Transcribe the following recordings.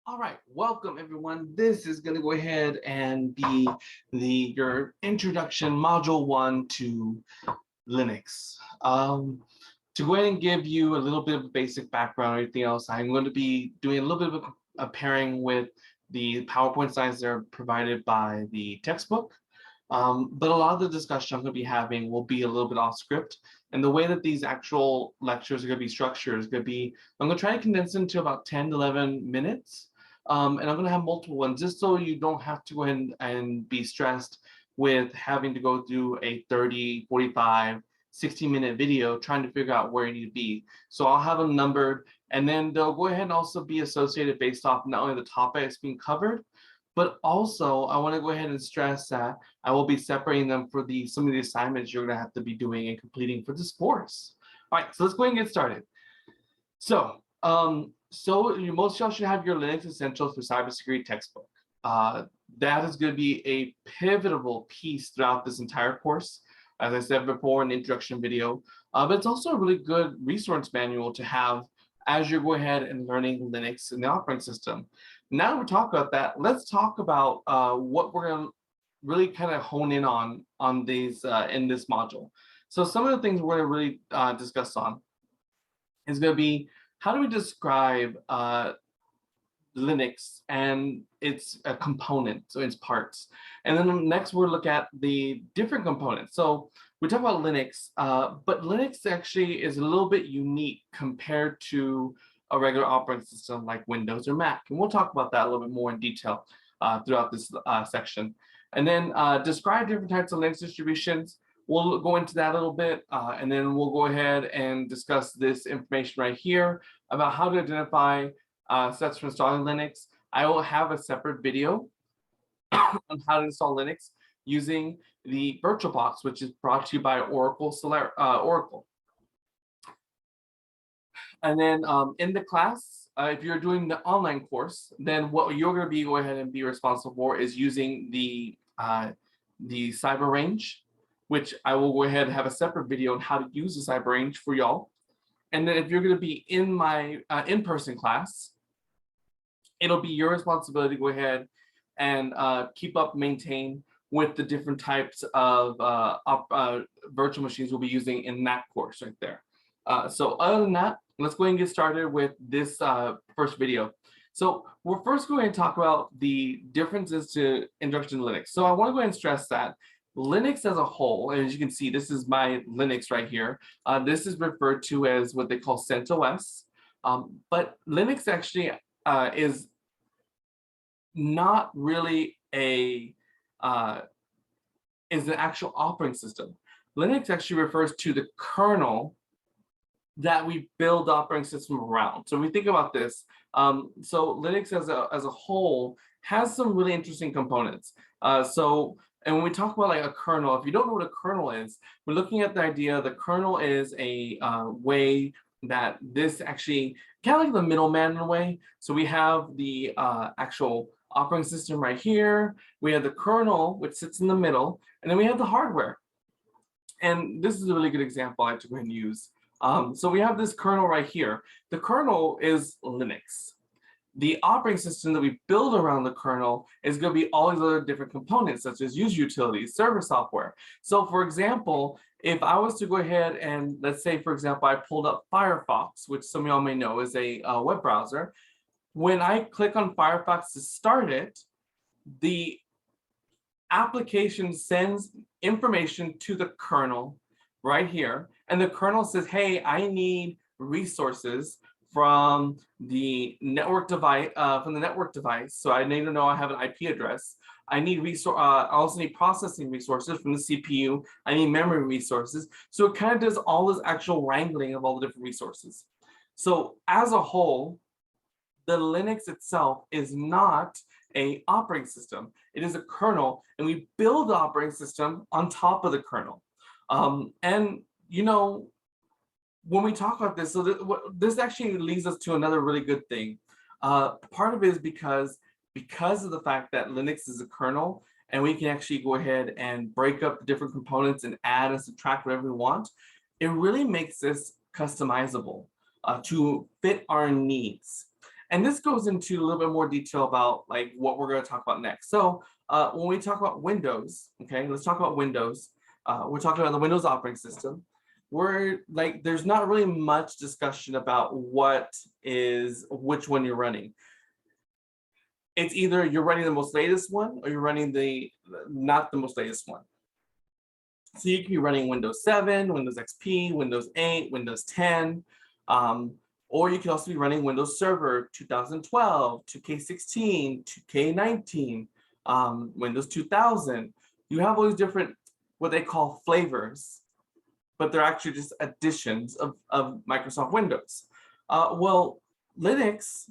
All right, welcome everyone. This is going to go ahead and be your introduction module 1 to Linux. To go ahead and give you a little bit of a basic background or anything else, I'm going to be doing a little bit of a pairing with the PowerPoint slides that are provided by the textbook. But a lot of the discussion I'm going to be having will be a little bit off script. And the way that these actual lectures are going to be structured is going to be, I'm going to try to condense them to about 10 to 11 minutes. And I'm going to have multiple ones just so you don't have to go ahead and be stressed with having to go through a 30, 45, 60-minute video trying to figure out where you need to be. So I'll have them numbered, and then they'll go ahead and also be associated based off not only the topics being covered, but also I want to go ahead and stress that I will be separating them for some of the assignments you're going to have to be doing and completing for this course. All right, so let's go ahead and get started. So, most of y'all should have your Linux Essentials for Cybersecurity textbook. That is going to be a pivotal piece throughout this entire course. As I said before in the introduction video, but it's also a really good resource manual to have as you're going ahead and learning Linux and the operating system. Now that we talk about that, let's talk about what we're going to really kind of hone in on these in this module. So some of the things we're going to really discuss on is going to be how do we describe Linux and its components, so its parts. And then next we'll look at the different components. So we talk about Linux, but Linux actually is a little bit unique compared to a regular operating system like Windows or Mac. And we'll talk about that a little bit more in detail throughout this section. And then describe different types of Linux distributions. We'll go into that a little bit, and then we'll go ahead and discuss this information right here about how to identify steps for installing Linux. I will have a separate video on how to install Linux using the VirtualBox, which is brought to you by Oracle. And then in the class, if you're doing the online course, then what you're going to go ahead and be responsible for is using the cyber range, which I will go ahead and have a separate video on how to use the cyber range for y'all. And then if you're going to be in my in-person class, it'll be your responsibility to go ahead and maintain with the different types of virtual machines we'll be using in that course right there. So other than that, let's go ahead and get started with this first video. So we're first going to talk about the differences to introduction to Linux. So I want to go ahead and stress that Linux as a whole, and as you can see, this is my Linux right here. This is referred to as what they call CentOS. But Linux actually is not really is an actual operating system. Linux actually refers to the kernel that we build the operating system around. So when we think about this, so Linux as a whole has some really interesting components. And when we talk about like a kernel, if you don't know what a kernel is, we're looking at the idea the kernel is a way that this actually kind of like the middleman in a way. So we have the actual operating system right here. We have the kernel, which sits in the middle, and then we have the hardware. And this is a really good example I like to go ahead and use. So we have this kernel right here. The kernel is Linux. The operating system that we build around the kernel is going to be all these other different components, such as user utilities, server software. So for example, if I was to go ahead and let's say, for example, I pulled up Firefox, which some of y'all may know is a web browser. When I click on Firefox to start it, the application sends information to the kernel right here. And the kernel says, hey, I need resources from the network device, So I need to know I have an IP address. I also need processing resources from the CPU. I need memory resources. So it kind of does all this actual wrangling of all the different resources. So as a whole, the Linux itself is not an operating system. It is a kernel, and we build the operating system on top of the kernel. And you know, when we talk about this, so this actually leads us to another really good thing. Part of it is because of the fact that Linux is a kernel, and we can actually go ahead and break up the different components and add and subtract whatever we want. It really makes this customizable to fit our needs. And this goes into a little bit more detail about like what we're going to talk about next. So when we talk about Windows, okay, let's talk about Windows. We're talking about the Windows operating system. We're like, there's not really much discussion about which one you're running. It's either you're running the most latest one or you're running not the most latest one. So you can be running Windows 7, Windows XP, Windows 8, Windows 10, or you can also be running Windows Server 2012, 2K16, 2K19, Windows 2000. You have all these different, what they call flavors, but they're actually just additions of Microsoft Windows. Well, Linux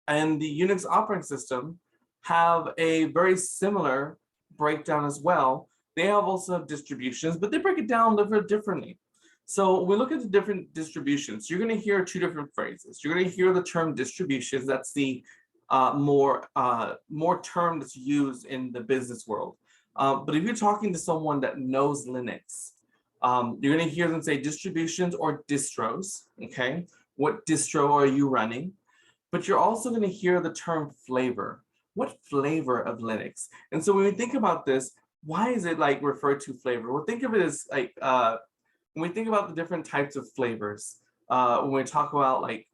and the Unix operating system have a very similar breakdown as well. They have also distributions, but they break it down a little bit differently. So when we look at the different distributions, you're going to hear two different phrases. You're going to hear the term distributions. That's the more term that's used in the business world. But if you're talking to someone that knows Linux, you're going to hear them say distributions or distros. Okay, what distro are you running? But you're also going to hear the term flavor. What flavor of Linux? And so when we think about this, why is it like referred to flavor? Well, think of it as like when we think about the different types of flavors, when we talk about like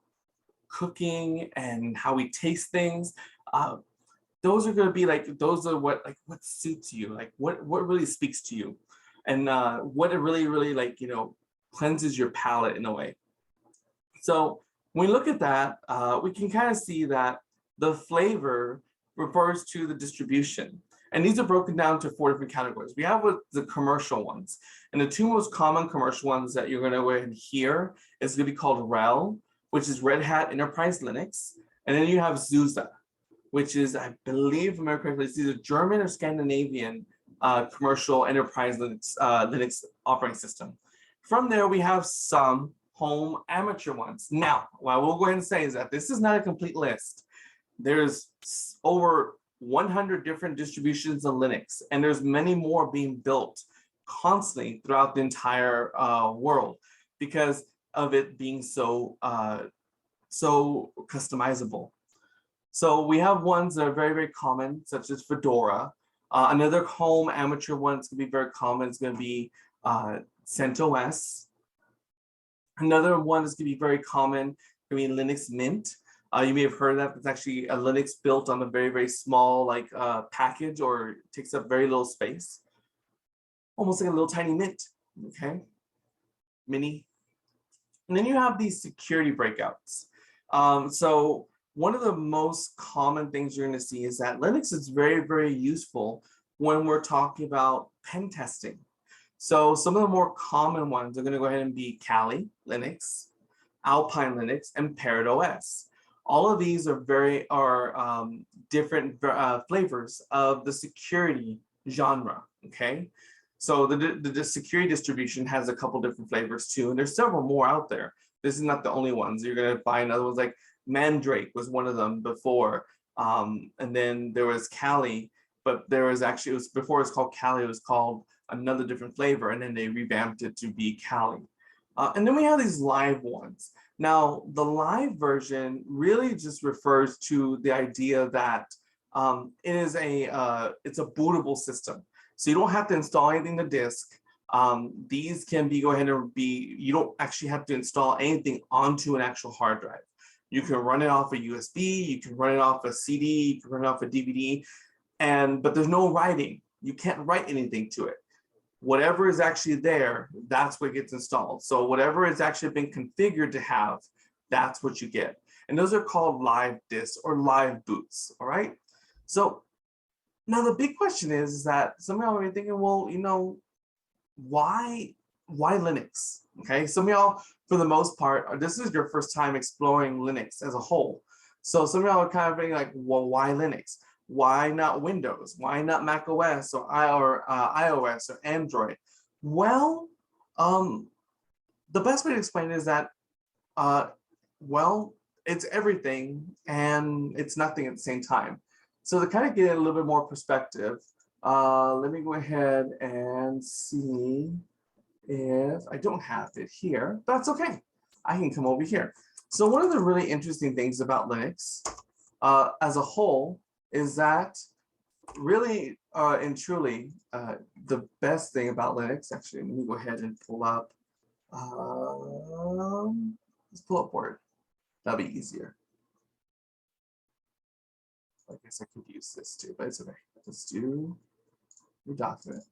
cooking and how we taste things, those are going to be like, those are what suits you, like what really speaks to you, and what it really like, cleanses your palate in a way. So when we look at that, we can kind of see that the flavor refers to the distribution. And these are broken down to 4 different categories. We have the commercial ones. And the 2 most common commercial ones that you're going to go ahead and hear is going to be called RHEL, which is Red Hat Enterprise Linux. And then you have SUSE, which is, I believe, if I remember correctly, it's either German or Scandinavian commercial enterprise Linux operating system. From there, we have some home amateur ones. Now, what I will go ahead and say is that this is not a complete list. There's over 100 different distributions of Linux, and there's many more being built constantly throughout the entire world because of it being so customizable. So we have ones that are very, very common, such as Fedora. Another home amateur one that's going to be very common is going to be CentOS. Another one is going to be very common, going to be Linux Mint. You may have heard of that. It's actually a Linux built on a very, very small package, or takes up very little space. Almost like a little tiny Mint, okay? Mini. And then you have these security breakouts. So one of the most common things you're going to see is that Linux is very, very useful when we're talking about pen testing. So some of the more common ones are going to go ahead and be Kali Linux, Alpine Linux, and Parrot OS. All of these are different flavors of the security genre, okay? So the security distribution has a couple different flavors too, and there's several more out there. This is not the only ones. You're gonna find other ones like Mandrake was one of them before, and then there was Kali, but there was actually, before it was called Kali, it was called another different flavor, and then they revamped it to be Kali. And then we have these live ones. Now, the live version really just refers to the idea that it's a bootable system. So you don't have to install anything to disk. These can you don't actually have to install anything onto an actual hard drive. You can run it off a USB, you can run it off a CD, you can run it off a DVD, but there's no writing. You can't write anything to it. Whatever is actually there, that's what gets installed. So whatever has actually been configured to have, that's what you get. And those are called live disks or live boots, all right? So now the big question is that some of y'all are thinking, well, why Linux? Okay, some of y'all, for the most part, this is your first time exploring Linux as a whole. So some of y'all are kind of being like, well, why Linux? Why not Windows? Why not Mac OS or iOS or Android? Well, the best way to explain it is that, well, it's everything and it's nothing at the same time. So to kind of get a little bit more perspective, let me go ahead and see if I don't have it here. That's okay. I can come over here. So one of the really interesting things about Linux as a whole is that really and truly the best thing about Linux, actually, let me go ahead and pull up, let's pull up Word. That'll be easier. I guess I could use this too, but it's okay. Let's do new document.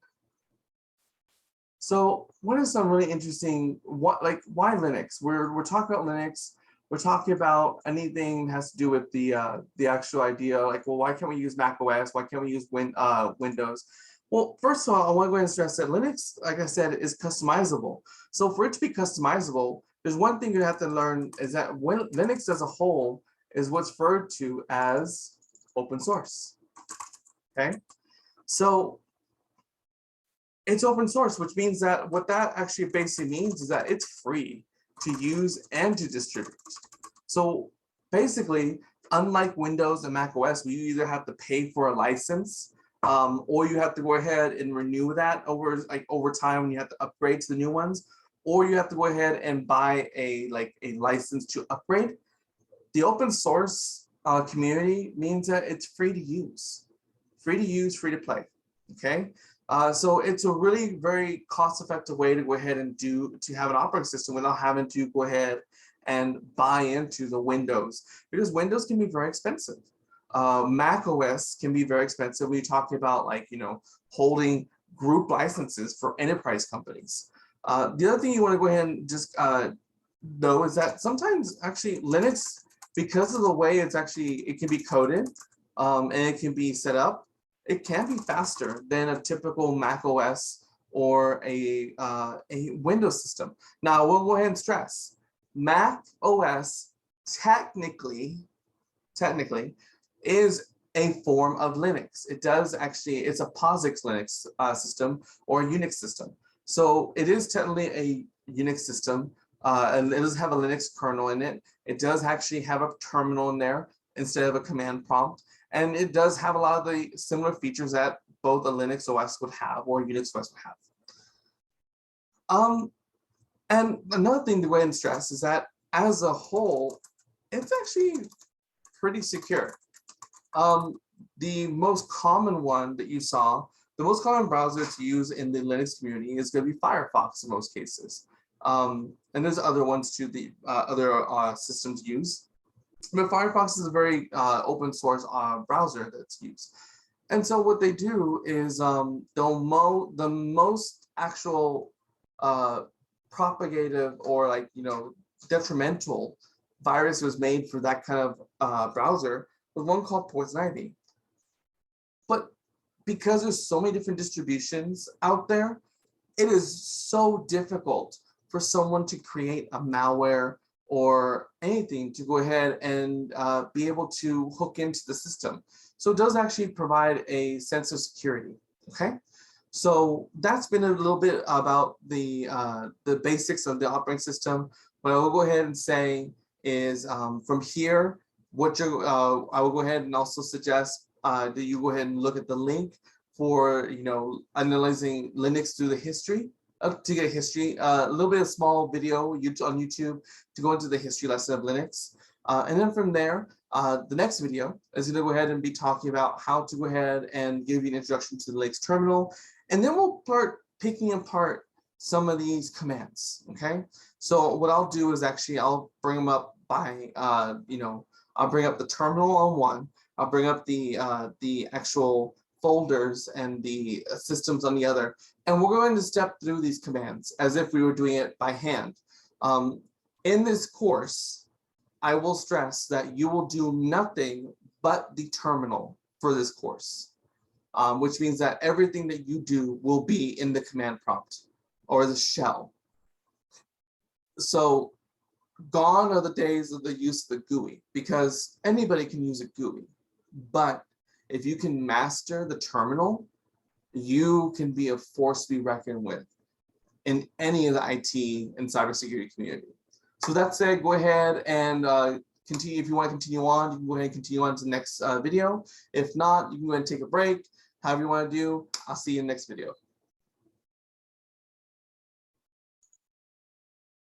So what is some really interesting, why Linux? We're talking about Linux. We're talking about anything that has to do with the actual idea, like, well, why can't we use Mac OS? Why can't we use Windows? Well, first of all, I want to go ahead and stress that Linux, like I said, is customizable. So for it to be customizable, there's one thing you have to learn is that when Linux as a whole is what's referred to as open source. Okay, so it's open source, which means that what that actually basically means is that it's free to use and to distribute. So basically, unlike Windows and Mac OS, where you either have to pay for a license or you have to go ahead and renew that over time when you have to upgrade to the new ones, or you have to go ahead and buy a license to upgrade. The open source community means that it's free to use, free to play. Okay. So it's a really very cost-effective way to go ahead and have an operating system without having to go ahead and buy into the Windows, because Windows can be very expensive. Mac OS can be very expensive when you're talking about holding group licenses for enterprise companies. The other thing you want to go ahead and just know is that sometimes actually Linux, because of the way it can be coded and it can be set up, it can be faster than a typical Mac OS or a Windows system. Now, we'll go ahead and stress, Mac OS technically is a form of Linux. It does actually, it's a POSIX Linux system or a Unix system. So it is technically a Unix system, and it does have a Linux kernel in it. It does actually have a terminal in there instead of a command prompt. And it does have a lot of the similar features that both a Linux OS would have or a Unix OS would have. And another thing to go ahead and stress is that as a whole, it's actually pretty secure. The most common one that you saw, the most common browser to use in the Linux community is going to be Firefox in most cases. And there's other ones too, the other systems use. But Firefox is a very open source browser that's used. And so what they do is the most actual propagative or detrimental virus was made for that kind of browser was one called Poison Ivy. But because there's so many different distributions out there, it is so difficult for someone to create a malware or anything to go ahead and be able to hook into the system. So it does actually provide a sense of security, okay? So that's been a little bit about the basics of the operating system. What I will go ahead and say is from here, I will go ahead and also suggest that you go ahead and look at the link for analyzing Linux through the history. To get a history, a little bit of small video on YouTube to go into the history lesson of Linux. And then from there, the next video is going to go ahead and be talking about how to go ahead and give you an introduction to the Linux terminal. And then we'll start picking apart some of these commands, okay? So what I'll do is actually, I'll bring them up by, I'll bring up the terminal on one, I'll bring up the actual folders and the systems on the other. And we're going to step through these commands as if we were doing it by hand. In this course, I will stress that you will do nothing but the terminal for this course, which means that everything that you do will be in the command prompt or the shell. So gone are the days of the use of the GUI, because anybody can use a GUI. But if you can master the terminal, you can be a force to be reckoned with in any of the IT and cybersecurity community. So that said, go ahead and continue. If you want to continue on, you can go ahead and continue on to the next video. If not, you can go ahead and take a break. However you want to do, I'll see you in the next video.